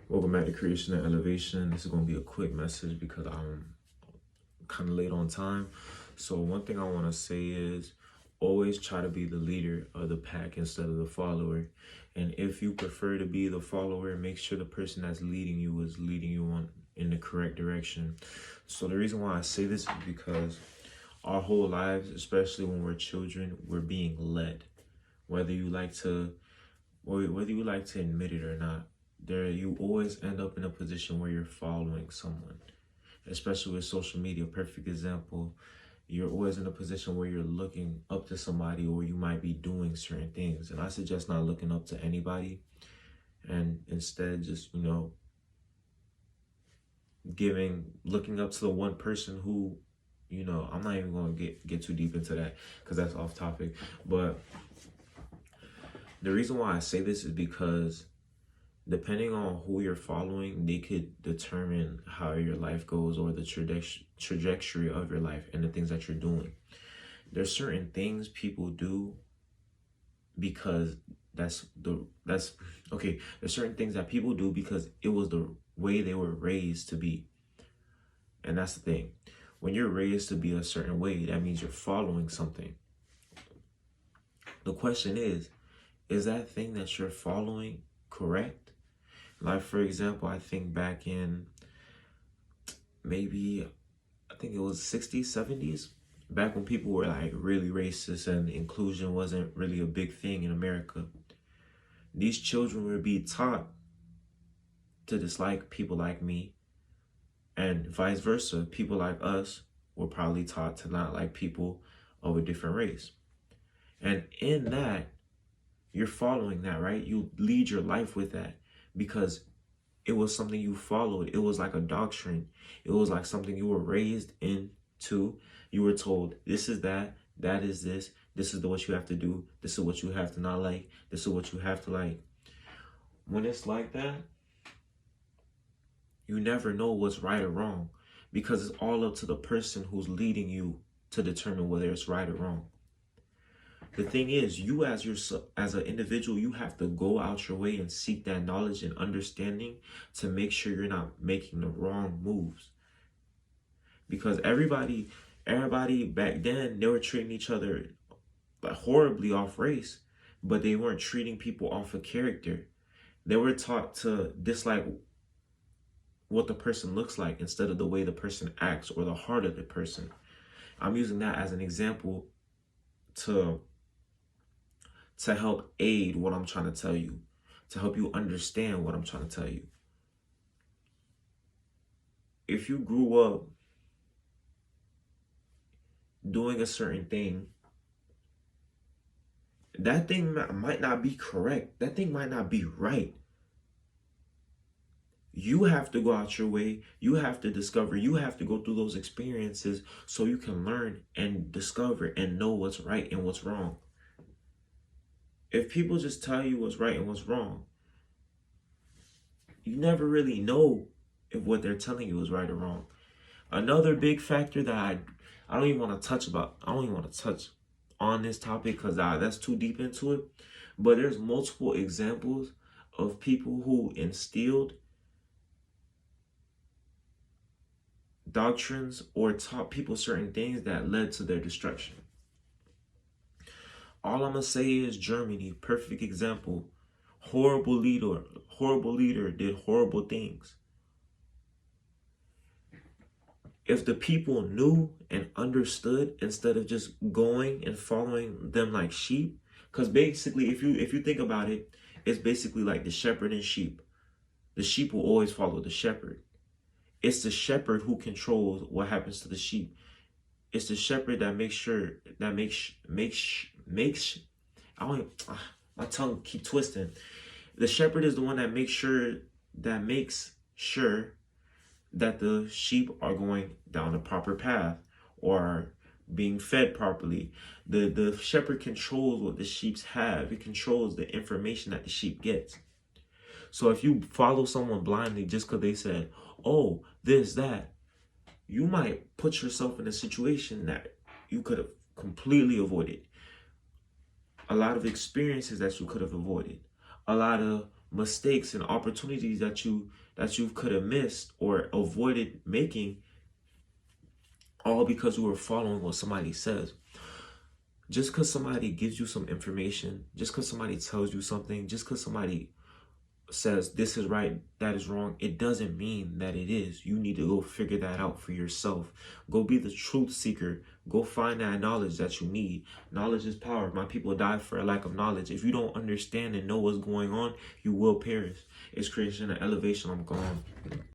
Welcome back to Creation and Elevation. This is going to be a quick message because I'm kind of late on time. So one thing I want to say is always try to be the leader of the pack instead of the follower. And if you prefer to be the follower, make sure the person that's leading you is leading you on in the correct direction. So the reason why I say this is because our whole lives, especially when we're children, we're being led. Whether you like to admit it or not, you always end up in a position where you're following someone, especially with social media. Perfect example, you're always in a position where you're looking up to somebody, or you might be doing certain things, and I suggest not looking up to anybody, and instead just looking up to the one person who, I'm not even going to get too deep into that because that's off topic. But the reason why I say this is because depending on who you're following, they could determine how your life goes, or the trajectory of your life and the things that you're doing. There's certain things people do because there's certain things that people do because it was the way they were raised to be. And that's the thing. When you're raised to be a certain way, that means you're following something. The question is that thing that you're following correct? Like, for example, I think back in I think it was 60s, 70s, back when people were like really racist and inclusion wasn't really a big thing in America. These children would be taught to dislike people like me, and vice versa. People like us were probably taught to not like people of a different race. And in that, you're following that, right? You lead your life with that because it was something you followed. It was like a doctrine. It was like something you were raised into. You were told, this is that is this. This is what you have to do. This is what you have to not like. This is what you have to like. When it's like that, you never know what's right or wrong because it's all up to the person who's leading you to determine whether it's right or wrong. The thing is, you as an individual, you have to go out your way and seek that knowledge and understanding to make sure you're not making the wrong moves. Because everybody back then, they were treating each other like horribly off race, but they weren't treating people off of character. They were taught to dislike what the person looks like instead of the way the person acts or the heart of the person. I'm using that as an example to help aid what I'm trying to tell you, to help you understand what I'm trying to tell you. If you grew up doing a certain thing, that thing might not be correct. That thing might not be right. You have to go out your way. You have to discover. You have to go through those experiences so you can learn and discover and know what's right and what's wrong. If people just tell you what's right and what's wrong, you never really know if what they're telling you is right or wrong. Another big factor that I don't even want to touch on this topic because that's too deep into it. But there's multiple examples of people who instilled doctrines or taught people certain things that led to their destruction. All I'm gonna say is Germany, perfect example. Horrible leader did horrible things. If the people knew and understood instead of just going and following them like sheep, because basically if you think about it, it's basically like the shepherd and sheep. The sheep will always follow the shepherd. It's the shepherd who controls what happens to the sheep. It's the shepherd that my tongue keep twisting. The shepherd is the one that makes sure that the sheep are going down the proper path or being fed properly. The shepherd controls what the sheep have. It controls the information that the sheep gets. So if you follow someone blindly just because they said, oh, this, that, you might put yourself in a situation that you could have completely avoided. A lot of experiences that you could have avoided. A lot of mistakes and opportunities that you could have missed or avoided making, all because you were following what somebody says. Just because somebody gives you some information, just because somebody tells you something, just because somebody says this is right, that is wrong, it doesn't mean that it is. You need to go figure that out for yourself. Go be the truth seeker. Go find that knowledge that you need. Knowledge is power. My people die for a lack of knowledge. If you don't understand and know what's going on, you will perish. It's creation and elevation. I'm gone.